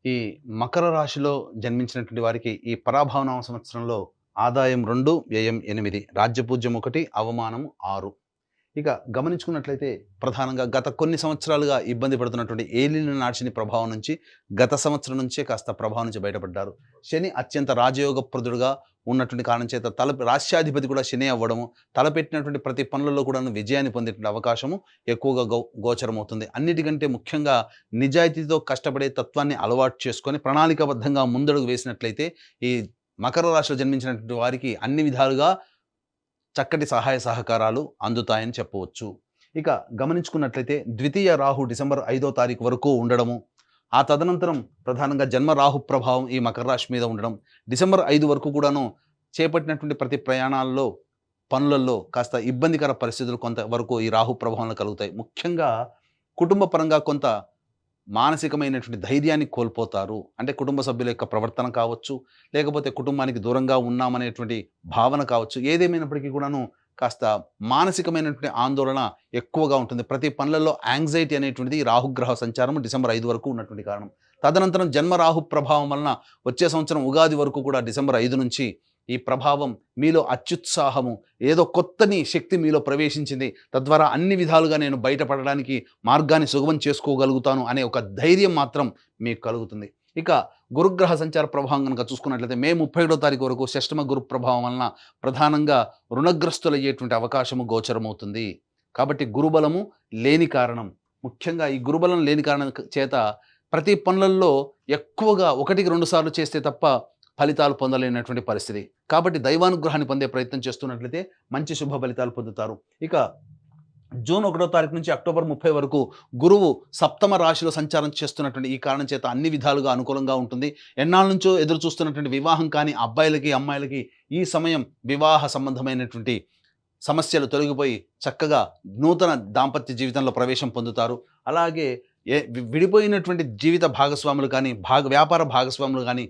ఈ మకర రాశిలో జన్మించినటువంటి వారికి ఈ పరాభవనామ సంవత్సరంలో ఆదాయం 2, వ్యయం 8, రాజ్యపూజ్యం 1, అవమానం 6. ఇక గమనించుకున్నట్లయితే ప్రధానంగా గత కొన్ని సంవత్సరాలుగా ఇబ్బంది పడుతున్నటువంటి ఏలిన నాడిని ప్రభావం నుంచి గత సంవత్సరం నుంచే కాస్త ప్రభావం నుంచి బయటపడ్డారు. శని అత్యంత రాజయోగప్రదుడుగా ఉన్నటువంటి కారణం చేత రాష్ట్రాధిపతి కూడా శని అవ్వడము, తలపెట్టినటువంటి ప్రతి పనులలో కూడా విజయాన్ని పొందేటువంటి అవకాశము ఎక్కువగా గోచరమవుతుంది. అన్నిటికంటే ముఖ్యంగా నిజాయితీతో కష్టపడే తత్వాన్ని అలవాటు చేసుకొని ప్రణాళికాబద్ధంగా ముందడుగు వేసినట్లయితే ఈ మకర రాశిలో జన్మించినటువంటి వారికి అన్ని విధాలుగా చక్కటి సహాయ సహకారాలు అందుతాయని చెప్పవచ్చు. ఇక గమనించుకున్నట్లయితే ద్వితీయ రాహు డిసెంబర్ 5వ తారీఖు వరకు ఉండడము, ఆ తదనంతరం ప్రధానంగా జన్మ రాహు ప్రభావం ఈ మకర రాశి మీద ఉండడం, డిసెంబర్ 5 వరకు కూడాను చేపట్టినటువంటి ప్రతి ప్రయాణాల్లో, పనులలో కాస్త ఇబ్బందికర పరిస్థితులు కొంతవరకు ఈ రాహు ప్రభావంలో కలుగుతాయి. ముఖ్యంగా కుటుంబ పరంగా కొంత మానసికమైనటువంటి ధైర్యాన్ని కోల్పోతారు. అంటే కుటుంబ సభ్యుల యొక్క ప్రవర్తన కావచ్చు, లేకపోతే కుటుంబానికి దూరంగా ఉన్నామనేటువంటి భావన కావచ్చు. ఏదేమైనప్పటికీ కూడాను కాస్త మానసికమైనటువంటి ఆందోళన ఎక్కువగా ఉంటుంది. ప్రతి పనులలో యాంగ్జైటీ అనేటువంటిది రాహుగ్రహ సంచారం డిసెంబర్ 5 వరకు ఉన్నటువంటి కారణం. తదనంతరం జన్మ రాహు ప్రభావం వలన వచ్చే సంవత్సరం ఉగాది వరకు కూడా డిసెంబర్ 5 నుంచి ఈ ప్రభావం మీలో అత్యుత్సాహము, ఏదో కొత్తని శక్తి మీలో ప్రవేశించింది, తద్వారా అన్ని విధాలుగా నేను బయటపడడానికి మార్గాన్ని సుగమం చేసుకోగలుగుతాను అనే ఒక ధైర్యం మాత్రం మీకు కలుగుతుంది. ఇక గురుగ్రహ సంచార ప్రభావం కనుక చూసుకున్నట్లయితే మే 31వ తారీఖు వరకు షష్టమ గురు ప్రభావం వలన ప్రధానంగా రుణగ్రస్తులయ్యేటువంటి అవకాశము గోచరమవుతుంది. కాబట్టి గురుబలము లేని కారణం, ముఖ్యంగా ఈ గురుబలం లేని కారణం చేత ప్రతి పనులలో ఎక్కువగా 1కి 2 సార్లు చేస్తే తప్ప ఫలితాలు పొందలేనటువంటి పరిస్థితి. కాబట్టి దైవానుగ్రహాన్ని పొందే ప్రయత్నం చేస్తున్నట్లయితే మంచి శుభ ఫలితాలు పొందుతారు. ఇక జూన్ 1వ తారీఖు నుంచి అక్టోబర్ 30 వరకు గురువు సప్తమ రాశిలో సంచారం చేస్తున్నటువంటి ఈ కారణం చేత అన్ని విధాలుగా అనుకూలంగా ఉంటుంది. ఎన్నాళ్ళ నుంచో ఎదురు చూస్తున్నటువంటి వివాహం కానీ అబ్బాయిలకి, అమ్మాయిలకి ఈ సమయం వివాహ సంబంధమైనటువంటి సమస్యలు తొలగిపోయి చక్కగా నూతన దాంపత్య జీవితంలో ప్రవేశం పొందుతారు. అలాగే విడిపోయినటువంటి జీవిత భాగస్వాములు కానీ, వ్యాపార భాగస్వాములు కానీ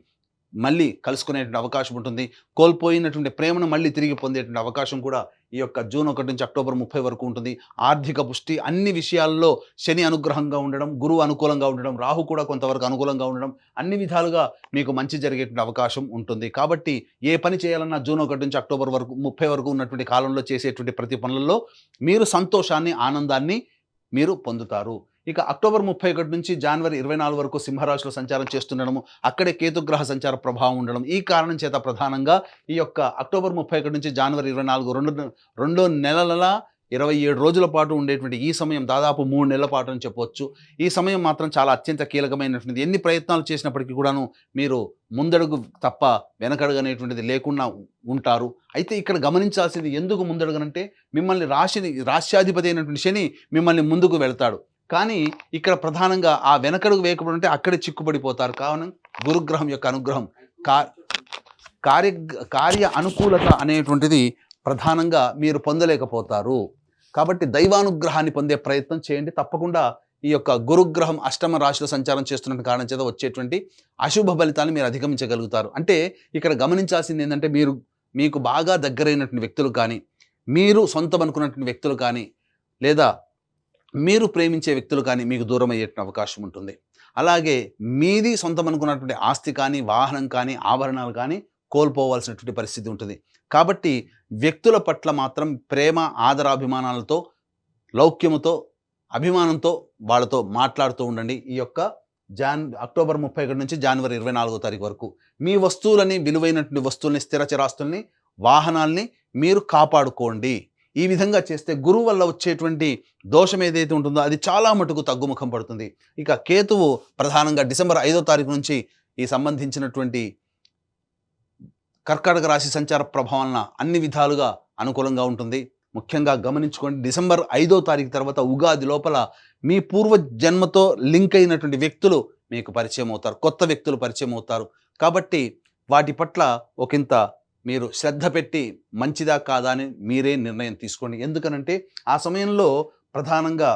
మళ్ళీ కలుసుకునేటువంటి అవకాశం ఉంటుంది. కోల్పోయినటువంటి ప్రేమను మళ్ళీ తిరిగి పొందేటువంటి అవకాశం కూడా ఈ యొక్క జూన్ 1 నుంచి అక్టోబర్ 30 వరకు ఉంటుంది. ఆర్థిక పుష్టి అన్ని విషయాల్లో శని అనుగ్రహంగా ఉండడం, గురువు అనుకూలంగా ఉండడం, రాహు కూడా కొంతవరకు అనుకూలంగా ఉండడం, అన్ని విధాలుగా మీకు మంచి జరిగేటువంటి అవకాశం ఉంటుంది. కాబట్టి ఏ పని చేయాలన్నా జూన్ 1 నుంచి అక్టోబర్ 30 వరకు ఉన్నటువంటి కాలంలో చేసేటువంటి ప్రతి పనులలో మీరు సంతోషాన్ని, ఆనందాన్ని మీరు పొందుతారు. ఇక అక్టోబర్ 31 నుంచి జనవరి 24 వరకు సింహరాశిలో సంచారం చేస్తుండడము, అక్కడే కేతుగ్రహ సంచార ప్రభావం ఉండడం, ఈ కారణం చేత ప్రధానంగా ఈ యొక్క అక్టోబర్ 31 నుంచి జనవరి 24 రెండు నెలల 27 రోజుల పాటు ఉండేటువంటి ఈ సమయం దాదాపు 3 నెలల పాటు అని చెప్పవచ్చు. ఈ సమయం మాత్రం చాలా అత్యంత కీలకమైనటువంటిది. ఎన్ని ప్రయత్నాలు చేసినప్పటికీ కూడాను మీరు ముందడుగు తప్ప వెనకడుగు అనేటువంటిది లేకుండా ఉంటారు. అయితే ఇక్కడ గమనించాల్సింది ఎందుకు ముందడుగనంటే మిమ్మల్ని రాశ్యాధిపతి అయినటువంటి శని మిమ్మల్ని ముందుకు వెళ్తాడు. కానీ ఇక్కడ ప్రధానంగా ఆ వెనకడుగు వేయకపోవడం అంటే అక్కడే చిక్కుపడిపోతారు. కావున గురుగ్రహం యొక్క అనుగ్రహం కార్య అనుకూలత అనేటువంటిది ప్రధానంగా మీరు పొందలేకపోతారు. కాబట్టి దైవానుగ్రహాన్ని పొందే ప్రయత్నం చేయండి. తప్పకుండా ఈ యొక్క గురుగ్రహం అష్టమ రాశిలో సంచారం చేస్తున్న కారణం చేత వచ్చేటువంటి అశుభ ఫలితాన్ని మీరు అధిగమించగలుగుతారు. అంటే ఇక్కడ గమనించాల్సింది ఏంటంటే మీకు బాగా దగ్గరైనటువంటి వ్యక్తులు కానీ, మీరు సొంతం అనుకున్నటువంటి వ్యక్తులు కానీ, లేదా మీరు ప్రేమించే వ్యక్తులు కానీ మీకు దూరం అయ్యేటువంటి అవకాశం ఉంటుంది. అలాగే మీది సొంతం అనుకున్నటువంటి ఆస్తి కానీ, వాహనం కానీ, ఆభరణాలు కానీ కోల్పోవాల్సినటువంటి పరిస్థితి ఉంటుంది. కాబట్టి వ్యక్తుల పట్ల మాత్రం ప్రేమ, ఆదరాభిమానాలతో, లౌక్యముతో, అభిమానంతో వాళ్ళతో మాట్లాడుతూ ఉండండి. ఈ యొక్క అక్టోబర్ 31 నుంచి జనవరి 24వ తారీఖు వరకు మీ వస్తువులని, విలువైనటువంటి వస్తువుల్ని, స్థిర చిరాస్తుల్ని, వాహనాల్ని మీరు కాపాడుకోండి. ఈ విధంగా చేస్తే గురువు వల్ల వచ్చేటువంటి దోషం ఏదైతే ఉంటుందో అది చాలా మటుకు తగ్గుముఖం పడుతుంది. ఇక కేతువు ప్రధానంగా డిసెంబర్ 5వ తారీఖు నుంచి ఈ సంబంధించినటువంటి కర్కాటక రాశి సంచార ప్రభావం అన్ని విధాలుగా అనుకూలంగా ఉంటుంది. ముఖ్యంగా గమనించుకోండి, డిసెంబర్ 5వ తారీఖు తర్వాత ఉగాది లోపల మీ పూర్వ జన్మతో లింక్ అయినటువంటి వ్యక్తులు మీకు పరిచయం అవుతారు, కొత్త వ్యక్తులు పరిచయం అవుతారు. కాబట్టి వాటి పట్ల ఒకంత మీరు శ్రద్ధ పెట్టి మంచిదా కాదా అని మీరే నిర్ణయం తీసుకోండి. ఎందుకనంటే ఆ సమయంలో ప్రధానంగా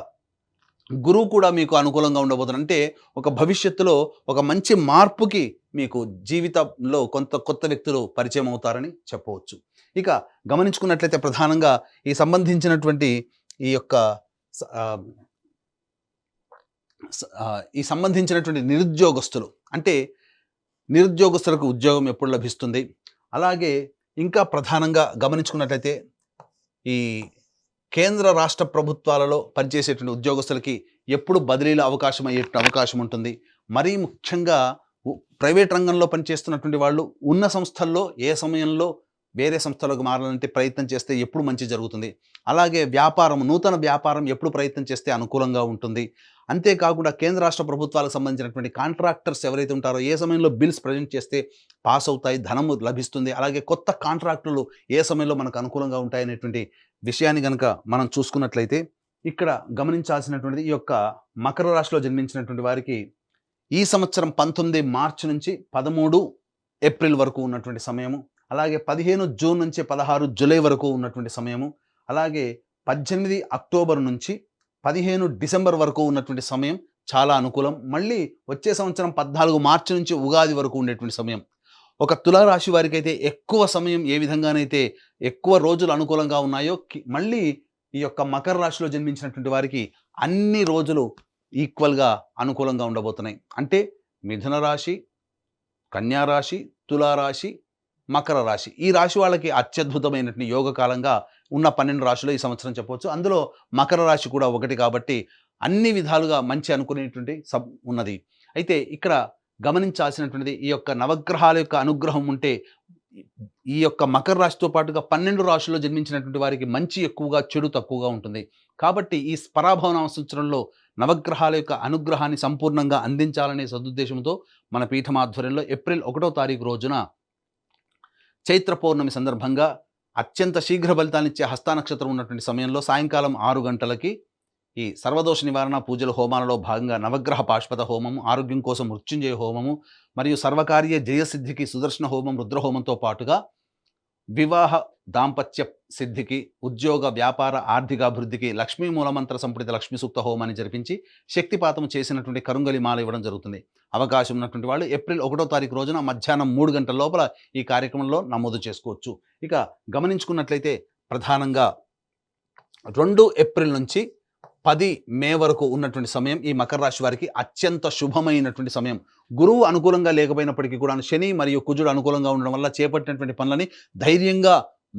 గురువు కూడా మీకు అనుకూలంగా ఉండబోతున్నారు. అంటే ఒక భవిష్యత్తులో ఒక మంచి మార్పుకి మీకు జీవితంలో కొత్త వ్యక్తులు పరిచయం అవుతారని చెప్పవచ్చు. ఇక గమనించుకున్నట్లయితే ప్రధానంగా ఈ సంబంధించినటువంటి ఈ యొక్క ఈ సంబంధించినటువంటి నిరుద్యోగస్తులు అంటే నిరుద్యోగస్తులకు ఉద్యోగం ఎప్పుడు లభిస్తుంది, అలాగే ఇంకా ప్రధానంగా గమనించుకున్నట్లయితే ఈ కేంద్ర రాష్ట్ర ప్రభుత్వాలలో పనిచేసేటువంటి ఉద్యోగస్తులకి ఎప్పుడు బదిలీల అవకాశం అయ్యేటువంటి అవకాశం ఉంటుంది. మరీ ముఖ్యంగా ప్రైవేట్ రంగంలో పనిచేస్తున్నటువంటి వాళ్ళు ఉన్న సంస్థల్లో ఏ సమయంలో వేరే సంస్థలకు మారాలంటే ప్రయత్నం చేస్తే ఎప్పుడు మంచి జరుగుతుంది, అలాగే నూతన వ్యాపారం ఎప్పుడు ప్రయత్నం చేస్తే అనుకూలంగా ఉంటుంది. అంతేకాకుండా కేంద్ర రాష్ట్ర ప్రభుత్వాలకు సంబంధించినటువంటి కాంట్రాక్టర్స్ ఎవరైతే ఉంటారో ఏ సమయంలో బిల్స్ ప్రజెంట్ చేస్తే పాస్ అవుతాయి, ధనము లభిస్తుంది, అలాగే కొత్త కాంట్రాక్టులు ఏ సమయంలో మనకు అనుకూలంగా ఉంటాయనేటువంటి విషయాన్ని కనుక మనం చూసుకున్నట్లయితే ఇక్కడ గమనించాల్సినటువంటిది ఈ యొక్క మకర రాశిలో జన్మించినటువంటి వారికి ఈ సంవత్సరం 19 మార్చి నుంచి 13 ఏప్రిల్ వరకు ఉన్నటువంటి సమయము, అలాగే 15 జూన్ నుంచి 16 జూలై వరకు ఉన్నటువంటి సమయము, అలాగే 18 అక్టోబర్ నుంచి 15 డిసెంబర్ వరకు ఉన్నటువంటి సమయం చాలా అనుకూలం. మళ్ళీ వచ్చే సంవత్సరం 14 మార్చి నుంచి ఉగాది వరకు ఉండేటువంటి సమయం. ఒక తులారాశి వారికి అయితే ఎక్కువ సమయం ఏ విధంగానైతే ఎక్కువ రోజులు అనుకూలంగా ఉన్నాయో మళ్ళీ ఈ యొక్క మకర రాశిలో జన్మించినటువంటి వారికి అన్ని రోజులు ఈక్వల్గా అనుకూలంగా ఉండబోతున్నాయి. అంటే మిథున రాశి, కన్యా రాశి, తులారాశి, మకర రాశి ఈ రాశి వాళ్ళకి అత్యద్భుతమైనటువంటి యోగకాలంగా ఉన్న 12 రాశులు ఈ సంవత్సరం చెప్పవచ్చు. అందులో మకర రాశి కూడా ఒకటి కాబట్టి అన్ని విధాలుగా మంచి అనుకునేటువంటి ఉన్నది. అయితే ఇక్కడ గమనించాల్సినటువంటిది ఈ యొక్క నవగ్రహాల యొక్క అనుగ్రహం ఉంటే ఈ యొక్క మకర రాశితో పాటుగా 12 రాశుల్లో జన్మించినటువంటి వారికి మంచి ఎక్కువగా, చెడు తక్కువగా ఉంటుంది. కాబట్టి ఈ పరాభవన సంవత్సరంలో నవగ్రహాల యొక్క అనుగ్రహాన్ని సంపూర్ణంగా అందించాలనే సదుద్దేశంతో మన పీఠం ఆధ్వర్యంలో ఏప్రిల్ 1వ తారీఖు రోజున చైత్ర పౌర్ణమి సందర్భంగా అత్యంత శీఘ్ర ఫలితాన్నిచ్చే హస్త నక్షత్రం ఉన్నటువంటి సమయంలో సాయంకాలం 6 గంటలకి ఈ సర్వదోష నివారణ పూజల హోమాలలో భాగంగా నవగ్రహ పాశుపత హోమము, ఆరోగ్యం కోసం మృత్యుంజయ హోమము, మరియు సర్వకార్య జయసిద్ధికి సుదర్శన హోమం, రుద్రహోమంతో పాటుగా వివాహ దాంపత్య సిద్ధికి, ఉద్యోగ వ్యాపార ఆర్థికాభివృద్ధికి లక్ష్మీ మూలమంత్ర సంపుటిత లక్ష్మీ సూక్త హోమాన్ని జరిపించి శక్తిపాతం చేసినటువంటి కరుంగలి మాల ఇవ్వడం జరుగుతుంది. అవకాశం ఉన్నటువంటి వాళ్ళు ఏప్రిల్ 1వ తారీఖు రోజున మధ్యాహ్నం 3 గంటల లోపల ఈ కార్యక్రమంలో నమోదు చేసుకోవచ్చు. ఇక గమనించుకున్నట్లయితే ప్రధానంగా 2 ఏప్రిల్ నుంచి 10 మే వరకు ఉన్నటువంటి సమయం ఈ మకర రాశి వారికి అత్యంత శుభమైనటువంటి సమయం. గురువు అనుకూలంగా లేకపోయినప్పటికీ కూడా శని మరియు కుజుడు అనుకూలంగా ఉండడం వల్ల చేపట్టినటువంటి పనులని ధైర్యంగా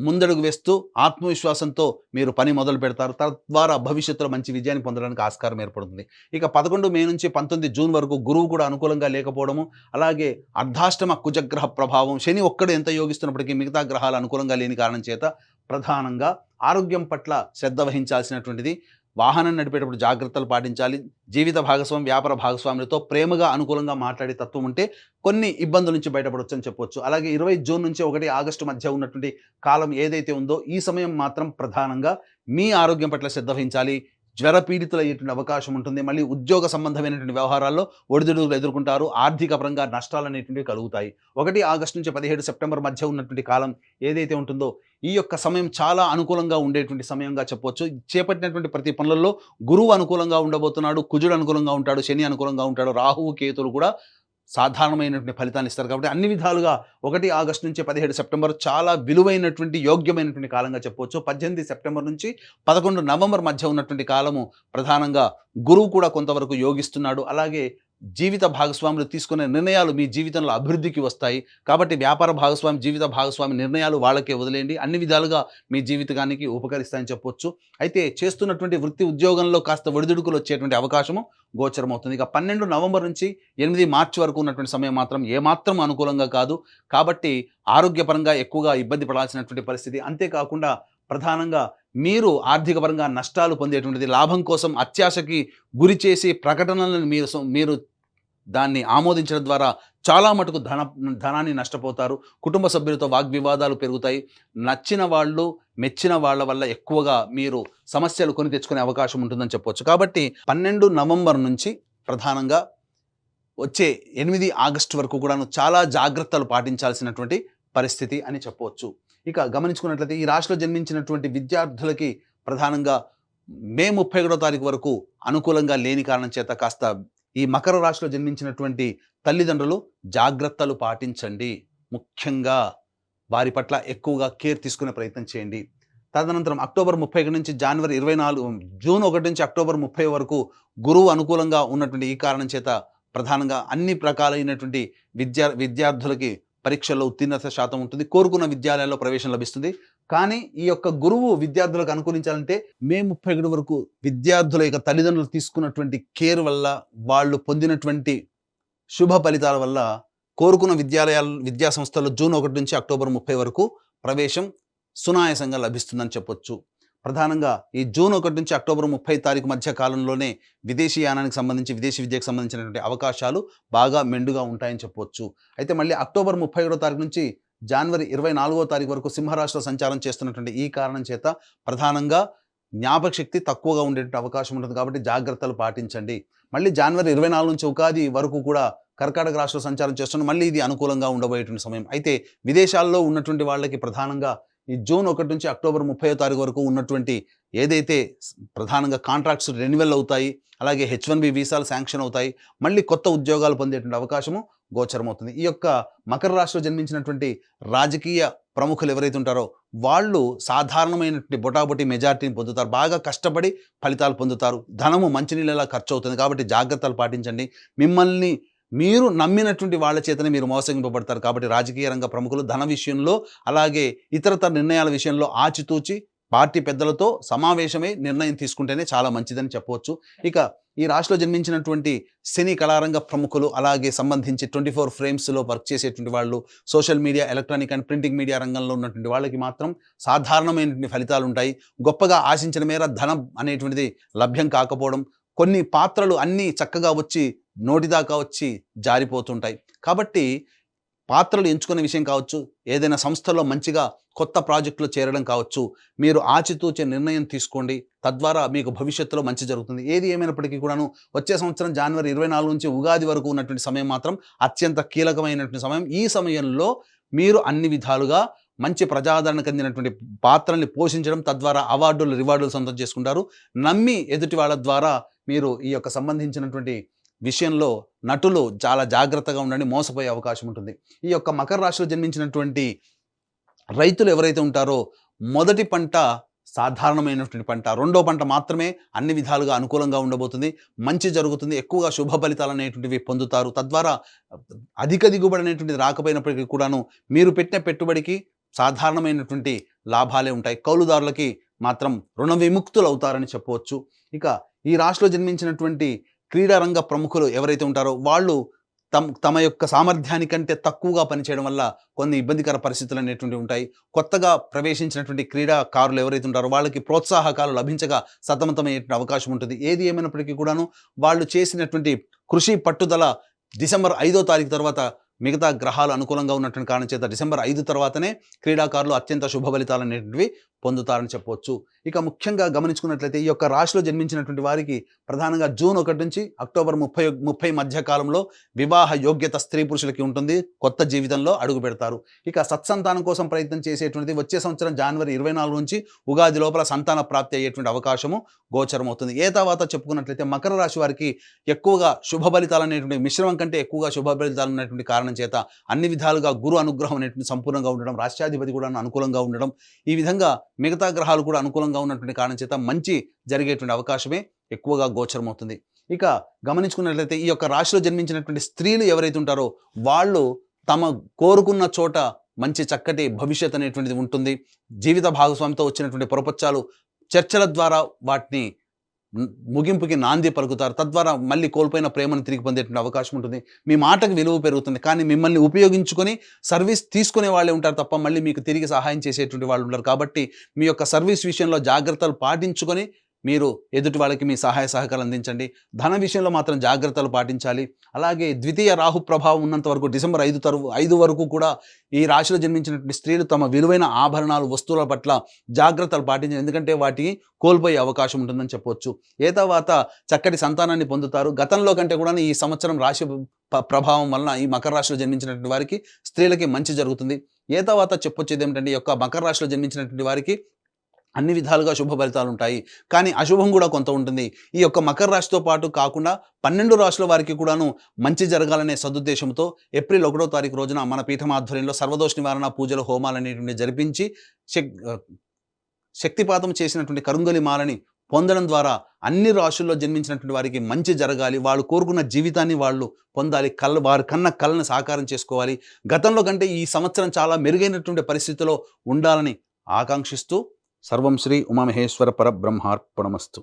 ముందడుగు వేస్తూ ఆత్మవిశ్వాసంతో మీరు పని మొదలు పెడతారు. తద్వారా భవిష్యత్తులో మంచి విజయాన్ని పొందడానికి ఆస్కారం ఏర్పడుతుంది. ఇక 11 మే నుంచి 19 జూన్ వరకు గురువు కూడా అనుకూలంగా లేకపోవడము, అలాగే అర్ధాష్టమ కుజగ్రహ ప్రభావం, శని ఒక్కడు ఎంత యోగిస్తున్నప్పటికీ మిగతా గ్రహాలు అనుకూలంగా లేని కారణం చేత ప్రధానంగా ఆరోగ్యం పట్ల శ్రద్ధ వహించాల్సినటువంటిది. వాహనం నడిపేటప్పుడు జాగ్రత్తలు పాటించాలి. జీవిత భాగస్వామి, వ్యాపార భాగస్వాములతో ప్రేమగా అనుకూలంగా మాట్లాడే తత్వం ఉంటే కొన్ని ఇబ్బందుల నుంచి బయటపడవచ్చు అని చెప్పవచ్చు. అలాగే 20 జూన్ నుంచి 1 ఆగస్టు మధ్య ఉన్నటువంటి కాలం ఏదైతే ఉందో ఈ సమయం మాత్రం ప్రధానంగా మీ ఆరోగ్యం పట్ల శ్రద్ధ వహించాలి. జ్వరపీడితులు అయ్యేటువంటి అవకాశం ఉంటుంది. మళ్ళీ ఉద్యోగ సంబంధమైనటువంటి వ్యవహారాల్లో ఒడిదుడుకులు ఎదుర్కొంటారు. ఆర్థిక పరంగా నష్టాలు అనేటువంటివి కలుగుతాయి. 1 ఆగస్టు నుంచి 17 సెప్టెంబర్ మధ్య ఉన్నటువంటి కాలం ఏదైతే ఉంటుందో ఈ యొక్క సమయం చాలా అనుకూలంగా ఉండేటువంటి సమయంగా చెప్పవచ్చు. చేపట్టినటువంటి ప్రతి పనులలో గురువు అనుకూలంగా ఉండబోతున్నాడు, కుజుడు అనుకూలంగా ఉంటాడు, శని అనుకూలంగా ఉంటాడు, రాహువు కేతులు కూడా సాధారణమైనటువంటి ఫలితాన్ని ఇస్తారు. కాబట్టి అన్ని విధాలుగా 1 ఆగస్టు నుంచి 17 సెప్టెంబర్ చాలా విలువైనటువంటి, యోగ్యమైనటువంటి కాలంగా చెప్పవచ్చు. 18 సెప్టెంబర్ నుంచి 11 నవంబర్ మధ్య ఉన్నటువంటి కాలము ప్రధానంగా గురువు కూడా కొంతవరకు యోగిస్తున్నాడు. అలాగే జీవిత భాగస్వాములు తీసుకునే నిర్ణయాలు మీ జీవితంలో అభివృద్ధికి వస్తాయి. కాబట్టి వ్యాపార భాగస్వామి, జీవిత భాగస్వామి నిర్ణయాలు వాళ్ళకే వదిలేయండి. అన్ని విధాలుగా మీ జీవితానికి ఉపకరిస్తాయని చెప్పొచ్చు. అయితే చేస్తున్నటువంటి వృత్తి ఉద్యోగంలో కాస్త ఒడిదుడుకులు వచ్చేటువంటి అవకాశము గోచరమవుతుంది. ఇక 12 నవంబర్ నుంచి 8 మార్చి వరకు ఉన్నటువంటి సమయం మాత్రం ఏమాత్రం అనుకూలంగా కాదు. కాబట్టి ఆరోగ్యపరంగా ఎక్కువగా ఇబ్బంది పడాల్సినటువంటి పరిస్థితి. అంతేకాకుండా ప్రధానంగా మీరు ఆర్థిక పరంగా నష్టాలు పొందేటువంటిది, లాభం కోసం అత్యాశకి గురి చేసి ప్రకటనలను మీరు దాన్ని ఆమోదించడం ద్వారా చాలా మటుకు ధనాన్ని నష్టపోతారు. కుటుంబ సభ్యులతో వాగ్వివాదాలు పెరుగుతాయి. నచ్చిన వాళ్ళు, మెచ్చిన వాళ్ళ వల్ల ఎక్కువగా మీరు సమస్యలు కొని తెచ్చుకునే అవకాశం ఉంటుందని చెప్పవచ్చు. కాబట్టి 12 నవంబర్ నుంచి ప్రధానంగా వచ్చే 8 ఆగస్టు వరకు కూడాను చాలా జాగ్రత్తలు పాటించాల్సినటువంటి పరిస్థితి అని చెప్పవచ్చు. ఇక గమనించుకున్నట్లయితే ఈ రాశిలో జన్మించినటువంటి విద్యార్థులకి ప్రధానంగా మే 31వ తారీఖు వరకు అనుకూలంగా లేని కారణం చేత కాస్త ఈ మకర రాశిలో జన్మించినటువంటి తల్లిదండ్రులు జాగ్రత్తలు పాటించండి. ముఖ్యంగా వారి పట్ల ఎక్కువగా కేర్ తీసుకునే ప్రయత్నం చేయండి. తదనంతరం అక్టోబర్ 31 నుంచి జనవరి 24 జూన్ 1 నుంచి అక్టోబర్ 30 వరకు గురువు అనుకూలంగా ఉన్నటువంటి ఈ కారణం చేత ప్రధానంగా అన్ని రకాలైనటువంటి విద్యార్థులకి పరీక్షల్లో ఉత్తీర్ణత శాతం ఉంటుంది. కోరుకున్న విద్యాలయాల్లో ప్రవేశం లభిస్తుంది. కానీ ఈ యొక్క గురువు విద్యార్థులకు అనుకూలించాలంటే మే 31 వరకు విద్యార్థుల యొక్క తల్లిదండ్రులు తీసుకున్నటువంటి కేర్ వల్ల, వాళ్ళు పొందినటువంటి శుభ ఫలితాల వల్ల కోరుకున్న విద్యా సంస్థల్లో జూన్ 1 నుంచి అక్టోబర్ 30 వరకు ప్రవేశం సునాయాసంగా లభిస్తుందని చెప్పొచ్చు. ప్రధానంగా ఈ జూన్ 1 నుంచి అక్టోబర్ 30 తారీఖు మధ్య కాలంలోనే విదేశీ యానానికి సంబంధించి, విదేశీ విద్యకు సంబంధించినటువంటి అవకాశాలు బాగా మెండుగా ఉంటాయని చెప్పొచ్చు. అయితే మళ్ళీ అక్టోబర్ 31 తారీఖు నుంచి జనవరి 24 తారీఖు వరకు సింహరాశిలో సంచారం చేస్తున్నటువంటి ఈ కారణం చేత ప్రధానంగా జ్ఞాపక శక్తి తక్కువగా ఉండేటువంటి అవకాశం ఉంటుంది. కాబట్టి జాగ్రత్తలు పాటించండి. మళ్ళీ జనవరి 24 నుంచి ఉగాది వరకు కూడా కర్కాటక రాశిలో సంచారం చేస్తున్న మళ్ళీ ఇది అనుకూలంగా ఉండబోయేటువంటి సమయం. అయితే విదేశాల్లో ఉన్నటువంటి వాళ్ళకి ప్రధానంగా ఈ జూన్ 1 నుంచి అక్టోబర్ 30 తారీఖు వరకు ఉన్నటువంటి ఏదైతే ప్రధానంగా కాంట్రాక్ట్స్ రెన్యువల్ అవుతాయి, అలాగే H1B వీసాలు శాంక్షన్ అవుతాయి, మళ్ళీ కొత్త ఉద్యోగాలు పొందేటువంటి అవకాశము గోచరమవుతుంది. ఈ యొక్క మకర రాశిలో జన్మించినటువంటి రాజకీయ ప్రముఖులు ఎవరైతే ఉంటారో వాళ్ళు సాధారణమైనటువంటి బొటాబొటి మెజారిటీని పొందుతారు. బాగా కష్టపడి ఫలితాలు పొందుతారు. ధనము మంచినీళ్ళలా ఖర్చు అవుతుంది. కాబట్టి జాగ్రత్తలు పాటించండి. మిమ్మల్ని మీరు నమ్మినటువంటి వాళ్ళ చేతనే మీరు మోసగింపబడతారు. కాబట్టి రాజకీయ రంగ ప్రముఖులు ధన విషయంలో, అలాగే ఇతరతర నిర్ణయాల విషయంలో ఆచితూచి పార్టీ పెద్దలతో సమావేశమై నిర్ణయం తీసుకుంటేనే చాలా మంచిదని చెప్పవచ్చు. ఇక ఈ రాశిలో జన్మించినటువంటి సినీ కళారంగ ప్రముఖులు, అలాగే సంబంధించి 24 ఫ్రేమ్స్లో వర్క్ చేసేటువంటి వాళ్ళు, social media, electronic and printing media రంగంలో ఉన్నటువంటి వాళ్ళకి మాత్రం సాధారణమైనటువంటి ఫలితాలు ఉంటాయి. గొప్పగా ఆశించిన మేర ధనం అనేటువంటిది లభ్యం కాకపోవడం, కొన్ని పాత్రలు అన్నీ చక్కగా వచ్చి నోటిదాకా వచ్చి జారిపోతుంటాయి. కాబట్టి పాత్రలు ఎంచుకునే విషయం కావచ్చు, ఏదైనా సంస్థలో మంచిగా కొత్త ప్రాజెక్టులో చేరడం కావచ్చు, మీరు ఆచితూచే నిర్ణయం తీసుకోండి. తద్వారా మీకు భవిష్యత్తులో మంచి జరుగుతుంది. ఏది ఏమైనప్పటికీ కూడాను వచ్చే సంవత్సరం జనవరి 24 నుంచి ఉగాది వరకు ఉన్నటువంటి సమయం మాత్రం అత్యంత కీలకమైనటువంటి సమయం. ఈ సమయంలో మీరు అన్ని విధాలుగా మంచి ప్రజాదరణ చెందినటువంటి పాత్రల్ని పోషించడం, తద్వారా అవార్డులు, రివార్డులు సొంతం చేసుకుంటారు. నమ్మి ఎదుటి వాళ్ళ ద్వారా మీరు ఈ యొక్క సంబంధించినటువంటి విషయంలో నటులు చాలా జాగ్రత్తగా ఉండండి, మోసపోయే అవకాశం ఉంటుంది. ఈ యొక్క మకర రాశిలో జన్మించినటువంటి రైతులు ఎవరైతే ఉంటారో మొదటి పంట సాధారణమైనటువంటి పంట, రెండో పంట మాత్రమే అన్ని విధాలుగా అనుకూలంగా ఉండబోతుంది. మంచి జరుగుతుంది. ఎక్కువగా శుభ ఫలితాలు అనేటువంటివి పొందుతారు. తద్వారా అధిక దిగుబడి అనేటువంటిది రాకపోయినప్పటికీ కూడాను మీరు పెట్టిన పెట్టుబడికి సాధారణమైనటువంటి లాభాలే ఉంటాయి. కౌలుదారులకి మాత్రం రుణ విముక్తులు అవుతారని చెప్పవచ్చు. ఇక ఈ రాశిలో జన్మించినటువంటి క్రీడారంగ ప్రముఖులు ఎవరైతే ఉంటారో వాళ్ళు తమ యొక్క సామర్థ్యానికంటే తక్కువగా పనిచేయడం వల్ల కొన్ని ఇబ్బందికర పరిస్థితులు అనేటువంటివి ఉంటాయి. కొత్తగా ప్రవేశించినటువంటి క్రీడాకారులు ఎవరైతే ఉంటారో వాళ్ళకి ప్రోత్సాహకాలు లభించగా సతమతమయ్యేటువంటి అవకాశం ఉంటుంది. ఏది ఏమైనప్పటికీ కూడాను వాళ్ళు చేసినటువంటి కృషి, పట్టుదల డిసెంబర్ 5వ తారీఖు తర్వాత మిగతా గ్రహాలు అనుకూలంగా ఉన్నటువంటి కారణం చేత డిసెంబర్ 5 తర్వాతనే క్రీడాకారులు అత్యంత శుభ ఫలితాలు అనేటువంటివి పొందుతారని చెప్పవచ్చు. ఇక ముఖ్యంగా గమనించుకున్నట్లయితే ఈ యొక్క రాశిలో జన్మించినటువంటి వారికి ప్రధానంగా జూన్ 1 నుంచి అక్టోబర్ 30 మధ్య కాలంలో వివాహ యోగ్యత స్త్రీ పురుషులకి ఉంటుంది. కొత్త జీవితంలో అడుగు పెడతారు. ఇక సత్సంతానం కోసం ప్రయత్నం చేసేటువంటిది వచ్చే సంవత్సరం జనవరి 24 నుంచి ఉగాది లోపల సంతాన ప్రాప్తి అయ్యేటువంటి అవకాశము గోచరమవుతుంది. ఏ తర్వాత చెప్పుకున్నట్లయితే మకర రాశి వారికి ఎక్కువగా శుభ ఫలితాలు అనేటువంటి మిశ్రమం కంటే ఎక్కువగా శుభ ఫలితాలు ఉన్నటువంటి కారణం చేత అన్ని విధాలుగా గురు అనుగ్రహం అనేటువంటి సంపూర్ణంగా ఉండడం, రాష్ట్రాధిపతి కూడా అనుకూలంగా ఉండడం, ఈ విధంగా మిగతా గ్రహాలు కూడా అనుకూలంగా ఉన్నటువంటి కారణం చేత మంచి జరిగేటువంటి అవకాశమే ఎక్కువగా గోచరమవుతుంది. ఇక గమనించుకున్నట్లయితే ఈ యొక్క రాశిలో జన్మించినటువంటి స్త్రీలు ఎవరైతే ఉంటారో వాళ్ళు తమ కోరుకున్న చోట మంచి చక్కటి భవిష్యత్ అనేటువంటిది ఉంటుంది. జీవిత భాగస్వామితో వచ్చినటువంటి పొరపచ్చాలు చర్చల ద్వారా వాటిని ముగింపుకి నాంది పలుకుతారు. తద్వారా మళ్ళీ కోల్పోయిన ప్రేమను తిరిగి పొందేటువంటి అవకాశం ఉంటుంది. మీ మాటకు విలువ పెరుగుతుంది. కానీ మిమ్మల్ని ఉపయోగించుకొని సర్వీస్ తీసుకునే వాళ్ళే ఉంటారు తప్ప మళ్ళీ మీకు తిరిగి సహాయం చేసేటువంటి వాళ్ళు ఉంటారు. కాబట్టి మీ యొక్క సర్వీస్ విషయంలో జాగ్రత్తలు పాటించుకొని మీరు ఎదుటి వాళ్ళకి మీ సహాయ సహకారాలు అందించండి. ధన విషయంలో మాత్రం జాగ్రత్తలు పాటించాలి. అలాగే ద్వితీయ రాహు ప్రభావం ఉన్నంత వరకు డిసెంబర్ 5 వరకు కూడా ఈ రాశిలో జన్మించినటువంటి స్త్రీలు తమ విలువైన ఆభరణాలు, వస్తువుల పట్ల జాగ్రత్తలు పాటించాలి. ఎందుకంటే వాటికి కోల్పోయే అవకాశం ఉంటుందని చెప్పవచ్చు. ఏ తర్వాత చక్కటి సంతానాన్ని పొందుతారు. గతంలో కంటే కూడా ఈ సంవత్సరం రాశి ప్రభావం వలన ఈ మకర రాశిలో జన్మించినటువంటి వారికి స్త్రీలకి మంచి జరుగుతుంది. ఏ తర్వాత చెప్పొచ్చేది ఏమిటంటే ఈ యొక్క మకర రాశిలో జన్మించినటువంటి వారికి అన్ని విధాలుగా శుభ ఫలితాలు ఉంటాయి. కానీ అశుభం కూడా కొంత ఉంటుంది. ఈ యొక్క మకర రాశితో పాటు కాకుండా 12 రాశుల వారికి కూడాను మంచి జరగాలనే సదుద్దేశంతో ఏప్రిల్ 1వ తారీఖు రోజున మన పీఠం ఆధ్వర్యంలో సర్వదోష నివారణ పూజలు, హోమాలు అనేటువంటి జరిపించి శక్తిపాతం చేసినటువంటి కరుంగలి మాలని పొందడం ద్వారా అన్ని రాశుల్లో జన్మించినటువంటి వారికి మంచి జరగాలి, వాళ్ళు కోరుకున్న జీవితాన్ని వాళ్ళు పొందాలి, వారి కన్న కళ్ళను సాకారం చేసుకోవాలి, గతంలో కంటే ఈ సంవత్సరం చాలా మెరుగైనటువంటి పరిస్థితిలో ఉండాలని ఆకాంక్షిస్తూ సర్వం శ్రీ ఉమామహేశ్వర పరబ్రహ్మార్పణమస్తు.